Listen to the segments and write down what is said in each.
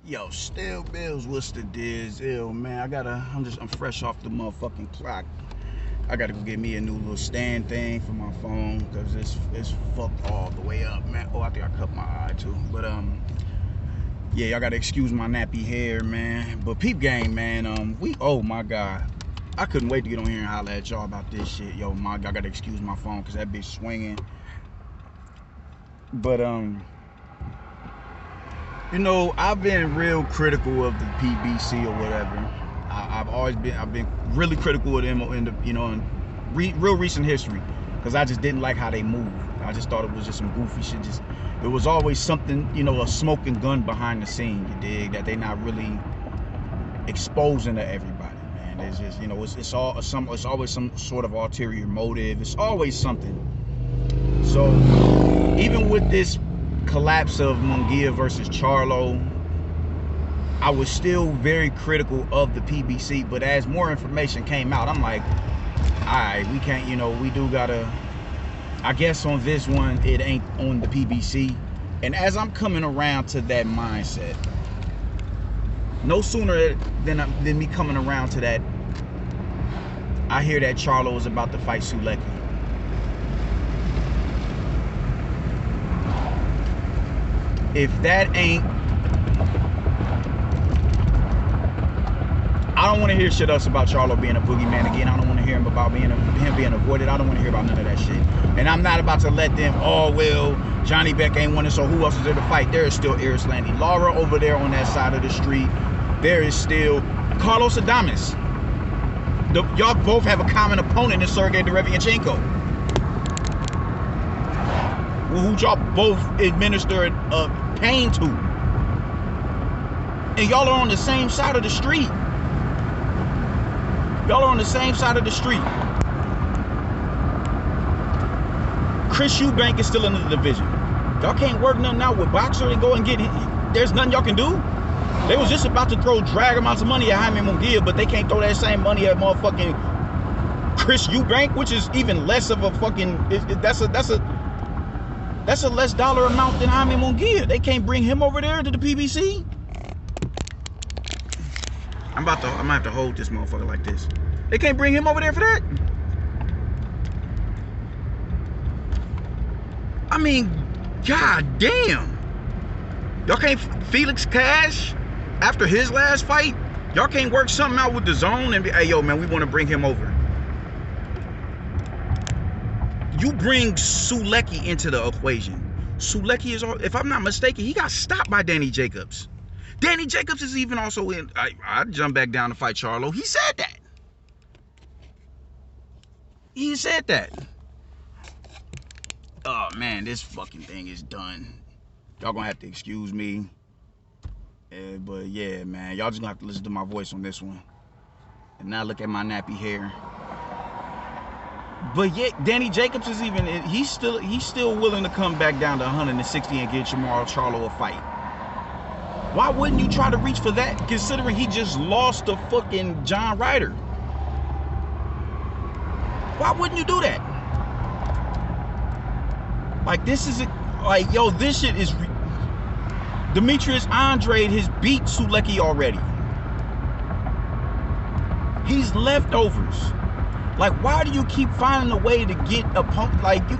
Yo, still bills, what's the diz? Ew, man, I'm fresh off the motherfucking clock. I gotta go get me a new little stand thing for my phone, cause it's fucked all the way up, man. Oh, I think I cut my eye too. But yeah, y'all gotta excuse my nappy hair, man. But peep game, man, oh my God. I couldn't wait to get on here and holler at y'all about this shit. Yo, my God, I gotta excuse my phone, cause that bitch swinging. But you know, I've been real critical of the PBC or whatever. I've been really critical of them in the, you know, in real recent history, because I just didn't like how they moved. I just thought it was just some goofy shit. There was always something, you know, a smoking gun behind the scene, you dig, that they not really exposing to everybody, man. There's just, you know, it's always some sort of ulterior motive. It's always something. So even with this collapse of Munguia versus Charlo, I was still very critical of the PBC, but as more information came out, I'm like, all right, we can't, you know, we do gotta, I guess on this one, it ain't on the PBC. And as I'm coming around to that mindset, no sooner than me coming around to that, I hear that Charlo is about to fight Sulecki. If that ain't, I don't want to hear shit else about Charlo being a boogeyman again. I don't want to hear him about him being avoided. I don't want to hear about none of that shit. And I'm not about to let them, oh, well, Johnny Beck ain't winning, so who else is there to fight? There is still Iris Landy Lara over there on that side of the street. There is still Carlos Adames. Y'all both have a common opponent in Sergey Derevianchenko, who y'all both administered pain to. And y'all are on the same side of the street. Y'all are on the same side of the street. Chris Eubank is still in the division. Y'all can't work nothing out with Boxer and go and get it. There's nothing y'all can do. They was just about to throw drag amounts of money at Jaime Munguia, but they can't throw that same money at motherfucking Chris Eubank, which is even less of a fucking, that's a less dollar amount than Jaime Munguia. They can't bring him over there to the PBC. I'm gonna have to hold this motherfucker like this. They can't bring him over there for that. I mean, god damn. Y'all can't, Felix Cash, after his last fight, y'all can't work something out with the zone and be, hey yo man, we want to bring him over. You bring Sulecki into the equation. Sulecki is, if I'm not mistaken, he got stopped by Danny Jacobs. Danny Jacobs is even also in, I'd jump back down to fight Charlo. He said that. He said that. Oh man, this fucking thing is done. Y'all gonna have to excuse me. But yeah, man, y'all just gonna have to listen to my voice on this one. And now look at my nappy hair. But yet, Danny Jacobs is even, he's still willing to come back down to 160 and get Jamar Charlo a fight. Why wouldn't you try to reach for that, considering he just lost to fucking John Ryder? Why wouldn't you do that? Like, this is, like, yo, this shit is, Demetrius Andrade has beat Sulecki already. He's leftovers. Like, why do you keep finding a way to get a punk? Like, you,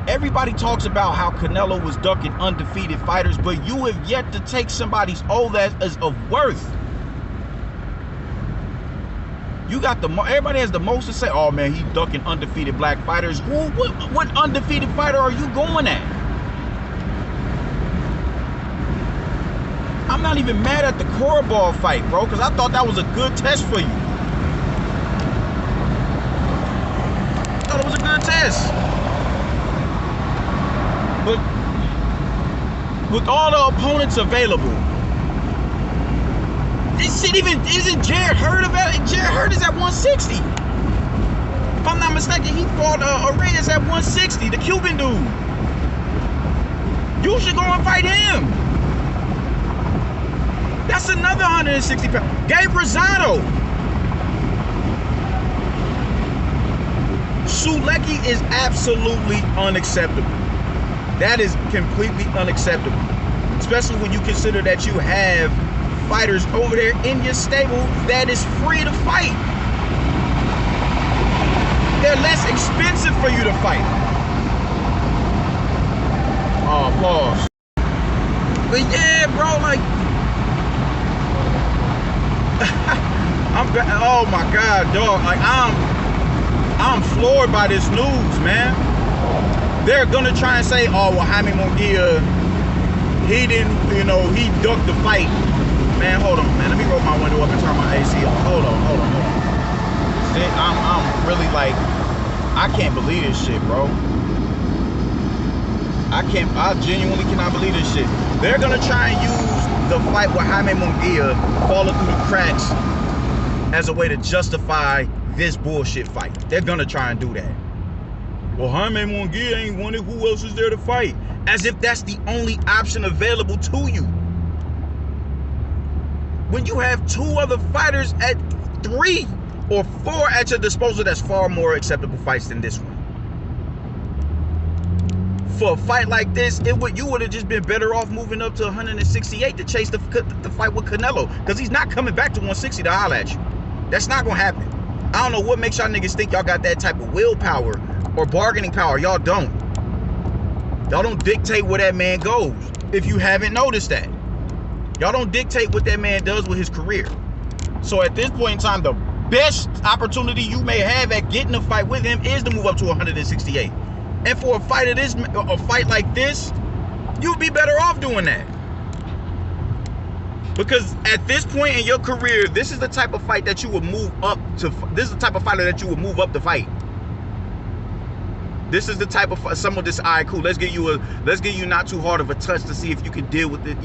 everybody talks about how Canelo was ducking undefeated fighters, but you have yet to take somebody's O that is of worth. You got everybody has the most to say, oh man, he ducking undefeated black fighters. What undefeated fighter are you going at? I'm not even mad at the Korobov fight, bro, because I thought that was a good test for you. I thought it was a good test. But with all the opponents available, this shit even, isn't Jared Hurd available? Jared Hurd is at 160. If I'm not mistaken, he fought Reyes at 160, the Cuban dude. You should go and fight him. That's another 160 pounds. Gabe Rosado. Sulecki is absolutely unacceptable. That is completely unacceptable. especially when you consider that you have fighters over there in your stable that is free to fight. They're less expensive for you to fight. Oh, pause. But yeah, bro, like, oh my God, dog. Like, I'm floored by this news, man. They're gonna try and say, oh, well, Jaime Munguia, he didn't, you know, he ducked the fight. Man, hold on, man. Let me roll my window up and turn my AC on. Hold on. I'm really like, I can't believe this shit, bro. I genuinely cannot believe this shit. They're gonna try and use the fight with Jaime Munguia falling through the cracks as a way to justify this bullshit fight. They're gonna try and do that. Well, Jaime Munguia ain't won it. Who else is there to fight? As if that's the only option available to you. When you have 2 other fighters at 3 or 4 at your disposal, that's far more acceptable fights than this one. For a fight like this, you would have just been better off moving up to 168 to chase the fight with Canelo, because he's not coming back to 160 to holler at you. That's not gonna happen. I don't know what makes y'all niggas think y'all got that type of willpower or bargaining power. Y'all don't. Y'all don't dictate where that man goes. If you haven't noticed that, y'all don't dictate what that man does with his career. So at this point in time, the best opportunity you may have at getting a fight with him is to move up to 168. And for a fight like this, you'd be better off doing that. Because at this point in your career, this is the type of fight that you would move up to. This is the type of fighter that you would move up to fight. This is the type of someone this. All right, cool. Let's get you not too hard of a touch to see if you can deal with it.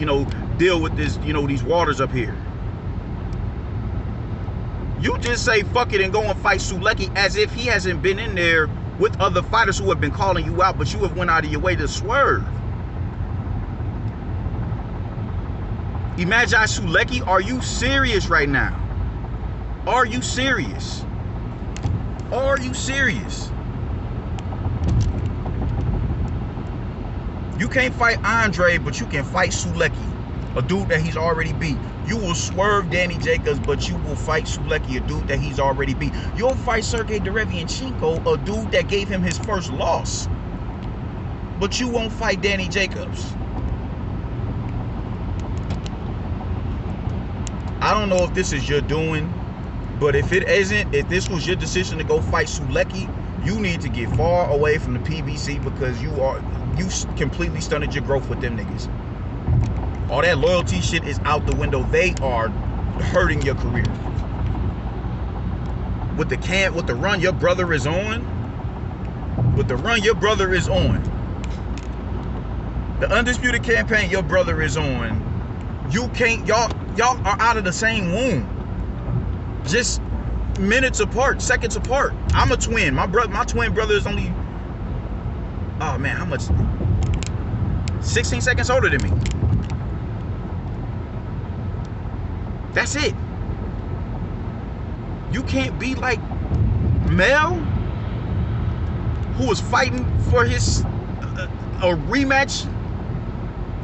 Deal with this. These waters up here. You just say fuck it and go and fight Sulecki as if he hasn't been in there with other fighters who have been calling you out, but you have went out of your way to swerve. Imagine Sulecki, are you serious right now? Are you serious? Are you serious? You can't fight Andre, but you can fight Sulecki, a dude that he's already beat. You will swerve Danny Jacobs, but you will fight Sulecki, a dude that he's already beat. You'll fight Sergey Derevianchenko, a dude that gave him his first loss. But you won't fight Danny Jacobs. I don't know if this is your doing, but if it isn't, if this was your decision to go fight Sulecki, you need to get far away from the PBC, because you completely stunted your growth with them niggas. All that loyalty shit is out the window. They are hurting your career. With the run your brother is on. With the run your brother is on. The undisputed campaign your brother is on. You can't, y'all are out of the same womb. Just minutes apart, seconds apart. I'm a twin. My twin brother is only, oh man, how much? 16 seconds older than me. That's it. You can't be like Mel, who was fighting for his a rematch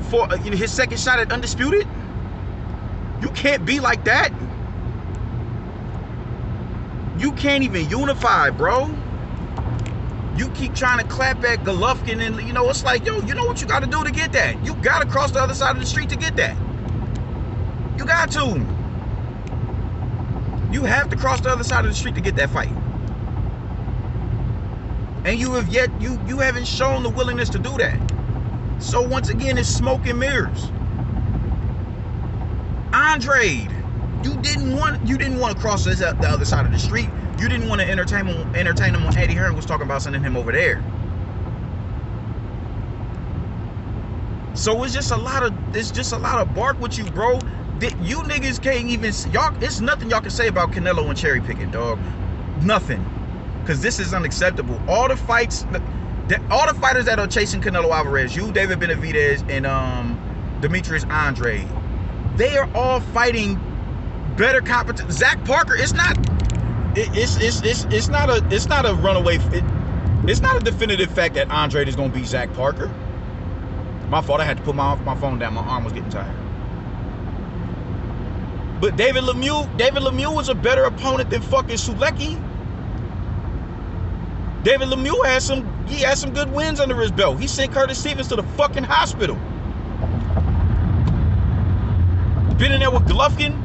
for his second shot at Undisputed. You can't be like that. You can't even unify, bro. You keep trying to clap at Golovkin, and it's like, yo, you know what you got to do to get that? You got to cross the other side of the street to get that. You got to. You have to cross the other side of the street to get that fight. And you haven't shown the willingness to do that. So once again, it's smoke and mirrors. Andre, you didn't want to cross the other side of the street. You didn't want to entertain him when Eddie Hearn was talking about sending him over there. So it's just a lot of bark with you, bro. You niggas can't even, y'all, it's nothing y'all can say about Canelo and cherry picking, dog. Nothing. Because this is unacceptable. All the fighters that are chasing Canelo Alvarez, you, David Benavidez, and Demetrius Andre, they are all fighting better competition. Zach Parker, it's not a runaway. It's not a definitive fact that Andre is gonna beat Zach Parker. My fault. I had to put my phone down. My arm was getting tired. But David Lemieux was a better opponent than fucking Sulecki. David Lemieux had some good wins under his belt. He sent Curtis Stevens to the fucking hospital. Been in there with Golovkin,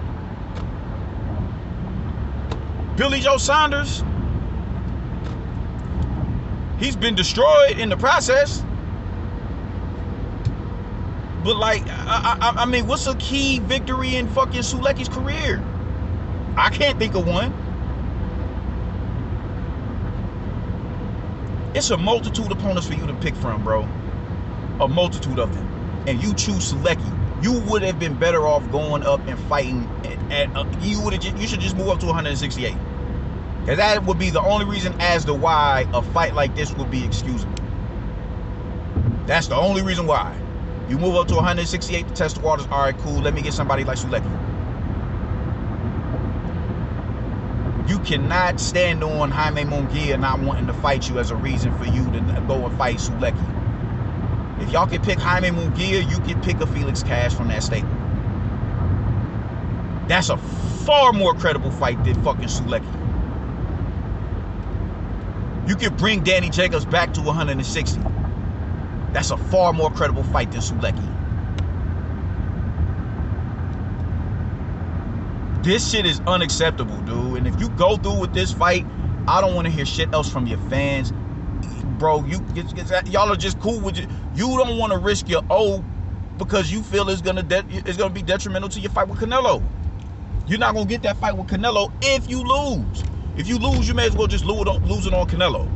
Billy Joe Saunders. He's been destroyed in the process. But like, I mean, what's a key victory in fucking Sulecki's career? I can't think of one. It's a multitude of opponents for you to pick from, bro. A multitude of them. And you choose Sulecki. You would have been better off going up and fighting you should just move up to 168. Because that would be the only reason as to why a fight like this would be excusable. That's the only reason why. You move up to 168 to test the waters. All right, cool. Let me get somebody like Sulecki. You cannot stand on Jaime Munguia not wanting to fight you as a reason for you to go and fight Sulecki. If y'all can pick Jaime Munguia, you can pick a Felix Cash from that stable. That's a far more credible fight than fucking Sulecki. You can bring Danny Jacobs back to 160. That's a far more credible fight than Sulecki. This shit is unacceptable, dude. And if you go through with this fight, I don't want to hear shit else from your fans. Bro, y'all are just cool with it. You don't want to risk your O because you feel it's gonna be detrimental to your fight with Canelo. You're not gonna get that fight with Canelo if you lose. If you lose, you may as well just lose it on Canelo.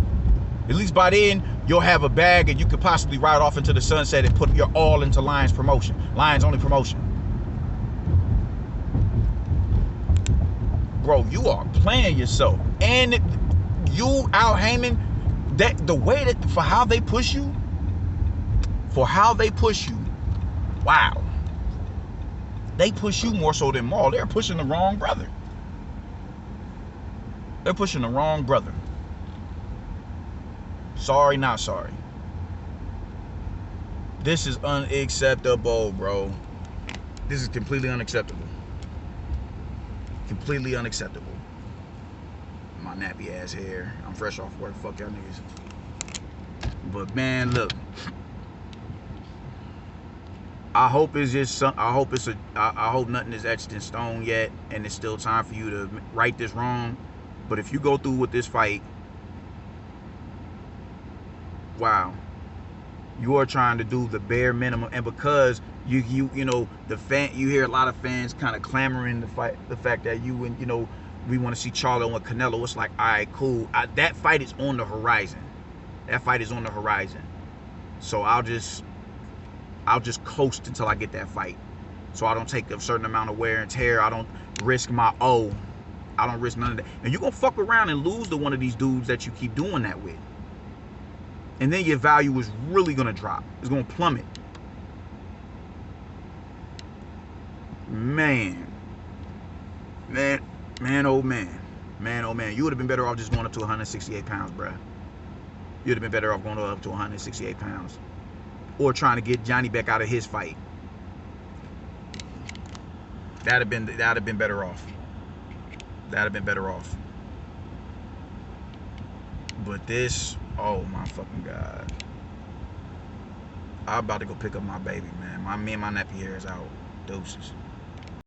At least by then, you'll have a bag and you could possibly ride off into the sunset and put your all into Lions promotion. Lions only promotion. Bro, you are playing yourself. And you out Heyman, that the way that for how they push you, wow. They push you more so than Maul. They're pushing the wrong brother. They're pushing the wrong brother. Sorry, not sorry. This is unacceptable, bro. This is completely unacceptable. Completely unacceptable. My nappy ass hair. I'm fresh off work. Fuck y'all niggas. But man, look. I hope it's just I hope nothing is etched in stone yet, and it's still time for you to right this wrong. But if you go through with this fight, wow, you are trying to do the bare minimum. And because you know you hear a lot of fans kind of clamoring the fact that we want to see Charlo and Canelo. It's like, all right, cool. That fight is on the horizon. That fight is on the horizon. So I'll just coast until I get that fight. So I don't take a certain amount of wear and tear. I don't risk my O. I don't risk none of that. And you're gonna fuck around and lose to one of these dudes that you keep doing that with. And then your value is really gonna drop. It's gonna plummet. Man, oh man. You would have been better off just going up to 168 pounds, bruh. You'd have been better off going up to 168 pounds. Or trying to get Johnny back out of his fight. That'd have been better off. That'd have been better off. But this, oh my fucking God. I'm about to go pick up my baby, man. Me and my nappy hair is out. Deuces.